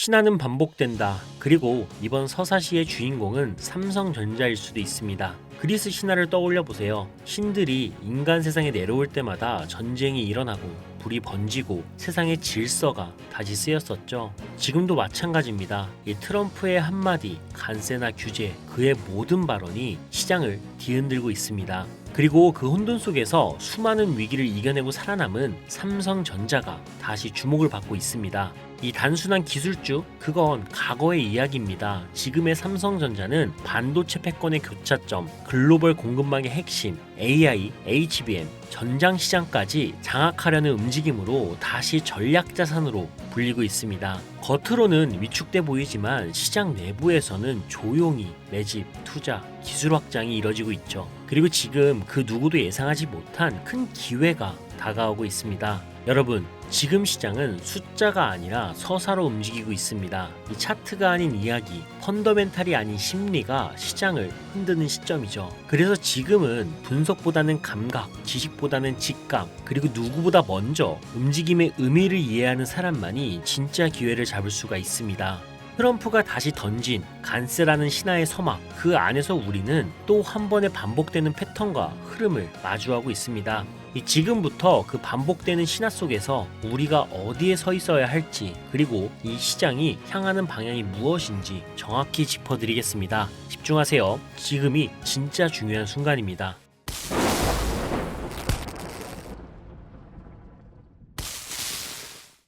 신화는 반복된다. 그리고 이번 서사시의 주인공은 삼성전자일 수도 있습니다. 그리스 신화를 떠올려 보세요. 신들이 인간 세상에 내려올 때마다 전쟁이 일어나고 불이 번지고 세상의 질서가 다시 쓰였었죠. 지금도 마찬가지입니다. 이 트럼프의 한마디, 관세나 규제, 그의 모든 발언이 시장을 뒤흔들고 있습니다. 그리고 그 혼돈 속에서 수많은 위기를 이겨내고 살아남은 삼성전자가 다시 주목을 받고 있습니다. 이 단순한 기술주, 그건 과거의 이야기입니다. 지금의 삼성전자는 반도체 패권의 교차점, 글로벌 공급망의 핵심, AI, HBM, 전장 시장까지 장악하려는 움직임으로 다시 전략자산으로 불리고 있습니다. 겉으로는 위축돼 보이지만 시장 내부에서는 조용히 매집, 투자, 기술 확장이 이뤄지고 있죠. 그리고 지금 그 누구도 예상하지 못한 큰 기회가 다가오고 있습니다. 여러분, 지금 시장은 숫자가 아니라 서사로 움직이고 있습니다. 이 차트가 아닌 이야기, 펀더멘탈이 아닌 심리가 시장을 흔드는 시점이죠. 그래서 지금은 분석보다는 감각, 지식보다는 직감, 그리고 누구보다 먼저 움직임의 의미를 이해하는 사람만이 진짜 기회를 잡을 수가 있습니다. 트럼프가 다시 던진 관세라는 신화의 서막, 그 안에서 우리는 또 한 번의 반복되는 패턴과 흐름을 마주하고 있습니다. 지금부터 그 반복되는 신화 속에서 우리가 어디에 서 있어야 할지, 그리고 이 시장이 향하는 방향이 무엇인지 정확히 짚어드리겠습니다. 집중하세요. 지금이 진짜 중요한 순간입니다.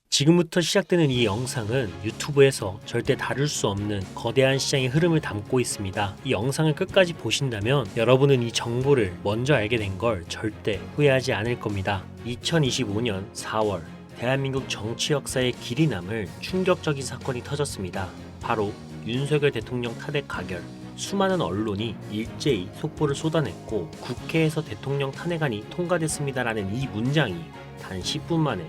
지금부터 시작되는 이 영상은 유튜브에서 절대 다룰 수 없는 거대한 시장의 흐름을 담고 있습니다. 이 영상을 끝까지 보신다면 여러분은 이 정보를 먼저 알게 된 걸 절대 후회하지 않을 겁니다. 2025년 4월 대한민국 정치 역사의 길이 남을 충격적인 사건이 터졌습니다. 바로 윤석열 대통령 탄핵 가결. 수많은 언론이 일제히 속보를 쏟아냈고 국회에서 대통령 탄핵안이 통과됐습니다라는 이 문장이 단 10분 만에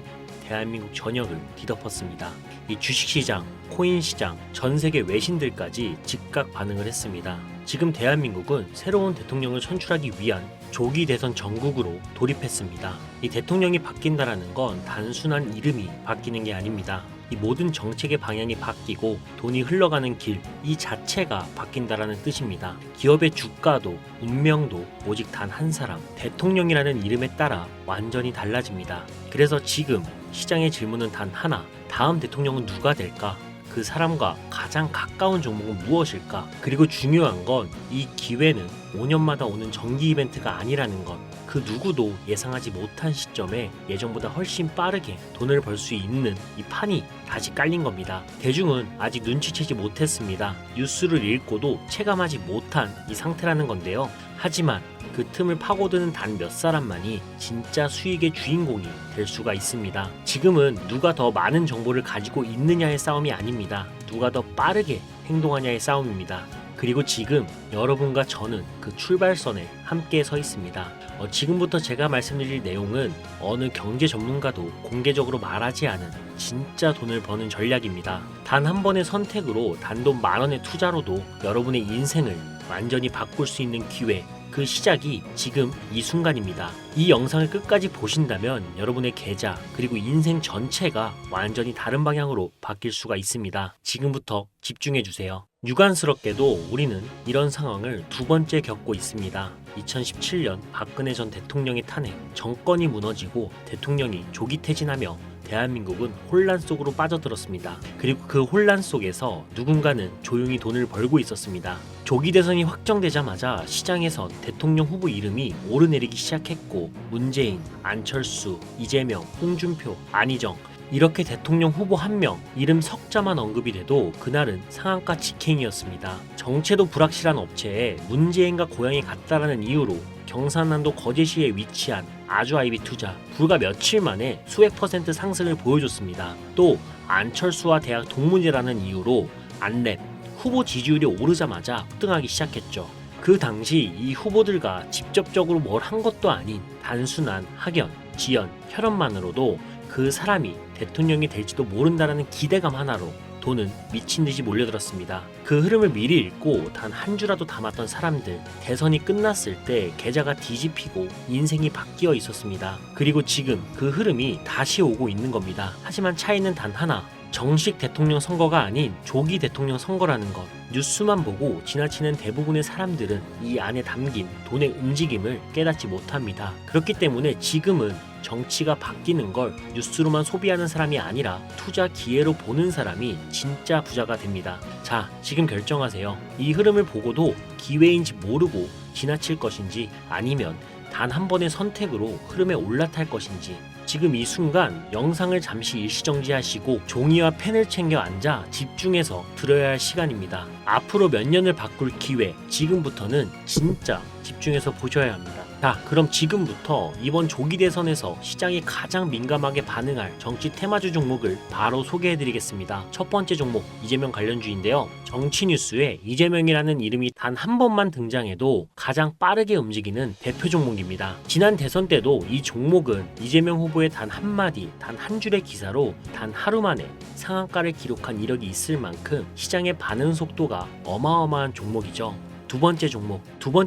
대한민국 전역을 뒤덮었습니다. 이 주식시장, 코인시장, 전 세계 외신들까지 즉각 반응을 했습니다. 지금 대한민국은 새로운 대통령을 선출하기 위한 조기 대선 전국으로 돌입했습니다. 이 대통령이 바뀐다라는 건 단순한 이름이 바뀌는 게 아닙니다. 이 모든 정책의 방향이 바뀌고 돈이 흘러가는 길, 이 자체가 바뀐다라는 뜻입니다. 기업의 주가도 운명도 오직 단 한 사람, 대통령이라는 이름에 따라 완전히 달라집니다. 그래서 지금 시장의 질문은 단 하나, 다음 대통령은 누가 될까? 그 사람과 가장 가까운 종목은 무엇일까? 그리고 중요한 건 이 기회는 5년마다 오는 정기 이벤트가 아니라는 것. 그 누구도 예상하지 못한 시점에 예전보다 훨씬 빠르게 돈을 벌 수 있는 이 판이 다시 깔린 겁니다. 대중은 아직 눈치채지 못했습니다. 뉴스를 읽고도 체감하지 못한 이 상태라는 건데요. 하지만 그 틈을 파고드는 단 몇 사람만이 진짜 수익의 주인공이 될 수가 있습니다. 지금은 누가 더 많은 정보를 가지고 있느냐의 싸움이 아닙니다. 누가 더 빠르게 행동하냐의 싸움입니다. 그리고 지금 여러분과 저는 그 출발선에 함께 서 있습니다. 지금부터 제가 말씀드릴 내용은 어느 경제 전문가도 공개적으로 말하지 않은 진짜 돈을 버는 전략입니다. 단 한 번의 선택으로 단돈 10,000원의 투자로도 여러분의 인생을 완전히 바꿀 수 있는 기회, 그 시작이 지금 이 순간입니다. 이 영상을 끝까지 보신다면 여러분의 계좌 그리고 인생 전체가 완전히 다른 방향으로 바뀔 수가 있습니다. 지금부터 집중해주세요. 유감스럽게도 우리는 이런 상황을 두 번째 겪고 있습니다. 2017년 박근혜 전 대통령의 탄핵, 정권이 무너지고 대통령이 조기 퇴진하며 대한민국은 혼란 속으로 빠져들었습니다. 그리고 그 혼란 속에서 누군가는 조용히 돈을 벌고 있었습니다. 조기 대선이 확정되자마자 시장에선 대통령 후보 이름이 오르내리기 시작했고 문재인, 안철수, 이재명, 홍준표, 안희정 이렇게 대통령 후보 한 명 이름 석자만 언급이 돼도 그날은 상한가 직행이었습니다. 정체도 불확실한 업체에 문재인과 고향이 같다라는 이유로 경상남도 거제시에 위치한 아주아이비 투자 불과 며칠 만에 수백 퍼센트 상승을 보여줬습니다. 또 안철수와 대학 동문이라는 이유로 안랩 후보 지지율이 오르자마자 급등하기 시작했죠. 그 당시 이 후보들과 직접적으로 뭘 한 것도 아닌 단순한 학연, 지연, 혈연만으로도 그 사람이 대통령이 될지도 모른다라는 기대감 하나로 돈은 미친 듯이 몰려들었습니다. 그 흐름을 미리 읽고 단 한 주라도 담았던 사람들, 대선이 끝났을 때 계좌가 뒤집히고 인생이 바뀌어 있었습니다. 그리고 지금 그 흐름이 다시 오고 있는 겁니다. 하지만 차이는 단 하나, 정식 대통령 선거가 아닌 조기 대통령 선거라는 것. 뉴스만 보고 지나치는 대부분의 사람들은 이 안에 담긴 돈의 움직임을 깨닫지 못합니다. 그렇기 때문에 지금은 정치가 바뀌는 걸 뉴스로만 소비하는 사람이 아니라 투자 기회로 보는 사람이 진짜 부자가 됩니다. 자, 지금 결정하세요. 이 흐름을 보고도 기회인지 모르고 지나칠 것인지 아니면 단 한 번의 선택으로 흐름에 올라탈 것인지. 지금 이 순간 영상을 잠시 일시정지하시고 종이와 펜을 챙겨 앉아 집중해서 들어야 할 시간입니다. 앞으로 몇 년을 바꿀 기회, 지금부터는 진짜 집중해서 보셔야 합니다. 자, 그럼 지금부터 이번 조기 대선에서 시장이 가장 민감하게 반응할 정치 테마주 종목을 바로 소개해드리겠습니다. 첫 번째 종목, 이재명 관련주인데요. 정치 뉴스에 이재명이라는 이름이 단 한 번만 등장해도 가장 빠르게 움직이는 대표 종목입니다. 지난 대선 때도 이 종목은 이재명 후보의 단 한마디, 단 한 줄의 기사로 단 하루 만에 상한가를 기록한 이력이 있을 만큼 시장의 반응 속도가 어마어마한 종목이죠. 두 번째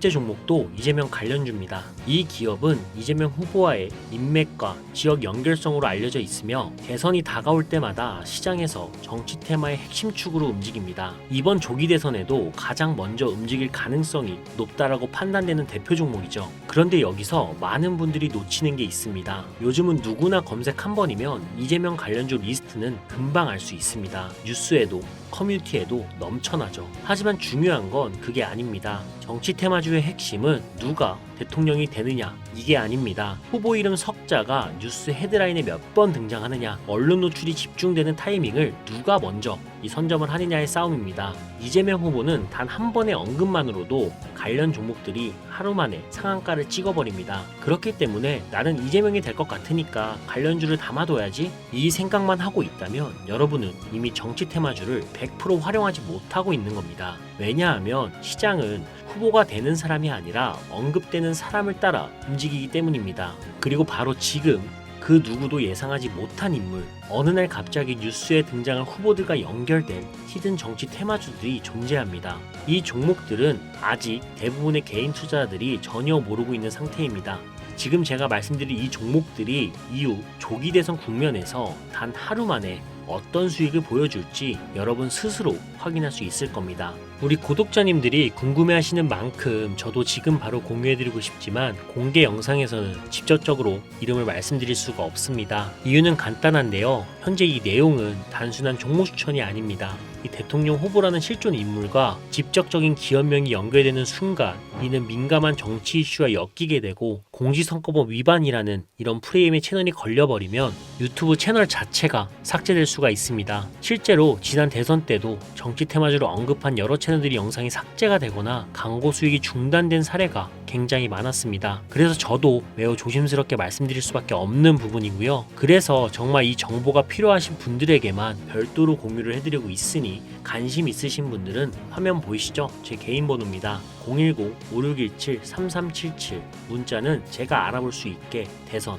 종목도 이재명 관련주입니다. 이 기업은 이재명 후보와의 인맥과 지역 연결성으로 알려져 있으며 대선이 다가올 때마다 시장에서 정치 테마의 핵심 축으로 움직입니다. 이번 조기 대선에도 가장 먼저 움직일 가능성이 높다라고 판단되는 대표 종목이죠. 그런데 여기서 많은 분들이 놓치는 게 있습니다. 요즘은 누구나 검색 한 번이면 이재명 관련주 리스트는 금방 알 수 있습니다. 뉴스에도 커뮤니티에도 넘쳐나죠. 하지만 중요한 건 그게 아닙니다. 정치 테마주의 핵심은 누가 대통령이 되느냐, 이게 아닙니다. 후보 이름 석자가 뉴스 헤드라인에 몇 번 등장하느냐, 언론 노출이 집중되는 타이밍을 누가 먼저 이 선점을 하느냐의 싸움입니다. 이재명 후보는 단 한 번의 언급만으로도 관련 종목들이 하루 만에 상한가를 찍어버립니다. 그렇기 때문에 나는 이재명이 될 것 같으니까 관련주를 담아둬야지, 이 생각만 하고 있다면 여러분은 이미 정치 테마주를 100% 활용하지 못하고 있는 겁니다. 왜냐하면 시장은 후보가 되는 사람이 아니라 언급되는 사람을 따라 움직이기 때문입니다. 그리고 바로 지금 그 누구도 예상하지 못한 인물, 어느 날 갑자기 뉴스에 등장한 후보들과 연결된 히든 정치 테마주들이 존재합니다. 이 종목들은 아직 대부분의 개인 투자자들이 전혀 모르고 있는 상태입니다. 지금 제가 말씀드린 이 종목들이 이후 조기 대선 국면에서 단 하루 만에 어떤 수익을 보여줄지 여러분 스스로 확인할 수 있을 겁니다. 우리 구독자님들이 궁금해하시는 만큼 저도 지금 바로 공유해드리고 싶지만 공개 영상에서는 직접적으로 이름을 말씀드릴 수가 없습니다. 이유는 간단한데요. 현재 이 내용은 단순한 종목 추천이 아닙니다. 이 대통령 후보라는 실존 인물과 직접적인 기업명이 연결되는 순간 이는 민감한 정치 이슈와 엮이게 되고 공직선거법 위반이라는 이런 프레임의 채널이 걸려버리면 유튜브 채널 자체가 삭제될 수가 있습니다. 실제로 지난 대선 때도 정치 테마주를 언급한 여러 채널들이 영상이 삭제가 되거나 광고 수익이 중단된 사례가 굉장히 많았습니다. 그래서 저도 매우 조심스럽게 말씀드릴 수밖에 없는 부분이고요. 그래서 정말 이 정보가 필요하신 분들에게만 별도로 공유를 해드리고 있으니 관심 있으신 분들은 화면 보이시죠? 제 개인 번호입니다. 010-5617-3377 문자는 제가 알아볼 수 있게 대선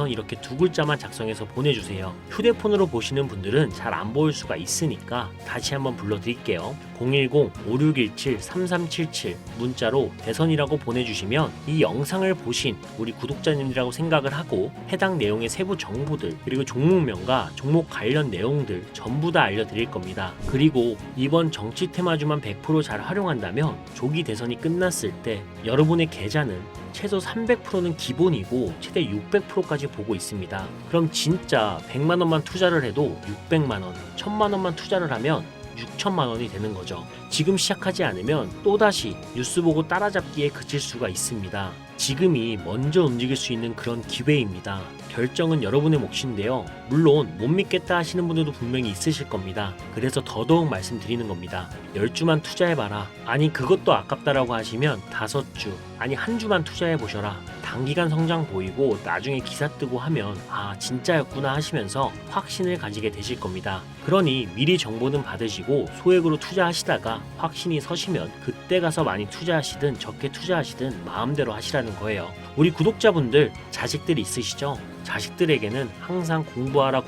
이렇게 두 글자만 작성해서 보내주세요. 휴대폰으로 보시는 분들은 잘 안 보일 수가 있으니까 다시 한번 불러드릴게요. 010-5617-3377 문자로 대선이라고 보내주시면 이 영상을 보신 우리 구독자님들이라고 생각을 하고 해당 내용의 세부 정보들 그리고 종목명과 종목 관련 내용들 전부 다 알려드릴 겁니다. 그리고 이번 정치 테마주만 100% 잘 활용한다면 조기 대선이 끝났을 때 여러분의 계좌는 최소 300%는 기본이고 최대 600%까지 보고 있습니다. 그럼 진짜 100만원만 투자를 해도 600만원, 1000만원만 투자를 하면 6천만원이 되는 거죠. 지금 시작하지 않으면 또다시 뉴스 보고 따라잡기에 그칠 수가 있습니다. 지금이 먼저 움직일 수 있는 그런 기회입니다. 결정은 여러분의 몫인데요. 물론 못 믿겠다 하시는 분들도 분명히 있으실 겁니다. 그래서 더더욱 말씀드리는 겁니다. 10주만 투자해봐라. 아니 그것도 아깝다라고 하시면 5주, 아니 한 주만 투자해보셔라. 단기간 성장 보이고 나중에 기사 뜨고 하면 아 진짜였구나 하시면서 확신을 가지게 되실 겁니다. 그러니 미리 정보는 받으시고 소액으로 투자하시다가 확신이 서시면 그때 가서 많이 투자하시든 적게 투자하시든 마음대로 하시라는 된다는 거예요. 우리 구독자분들 자식들이 있으시죠? 자식들에게는 항상 공부하라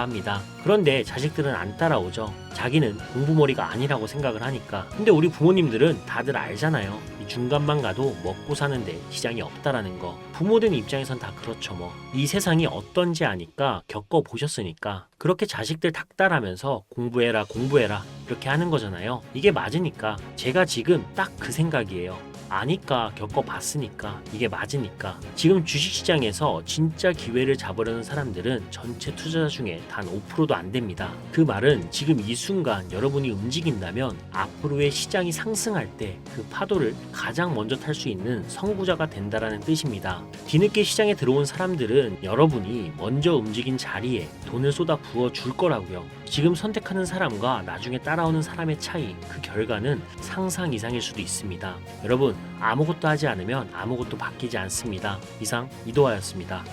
합니다. 그런데 자식들은 안 따라오죠. 자기는 공부머리가 아니라고 생각을 하니까. 근데 우리 부모님들은 다들 알잖아요. 이 중간만 가도 먹고 사는데 지장이 없다라는 거. 부모들 입장에선 다 그렇죠 뭐. 이 세상이 어떤지 아니까 겪어보셨으니까 그렇게 자식들 닥달하면서 공부해라 이렇게 하는 거잖아요. 이게 맞으니까 제가 지금 딱 그 생각이에요. 아니까 겪어봤으니까 이게 맞으니까. 지금 주식시장에서 진짜 기회를 잡으려는 사람들은 전체 투자자 중에 단 5%도 안 됩니다. 그 말은 지금 이 순간 여러분이 움직인다면 앞으로의 시장이 상승할 때 그 파도를 가장 먼저 탈 수 있는 선구자가 된다라는 뜻입니다. 뒤늦게 시장에 들어온 사람들은 여러분이 먼저 움직인 자리에 돈을 쏟아 부어 줄 거라고요. 지금 선택하는 사람과 나중에 따라오는 사람의 차이, 그 결과는 상상 이상일 수도 있습니다. 여러분, 아무것도 하지 않으면 아무것도 바뀌지 않습니다. 이상 이도하였습니다.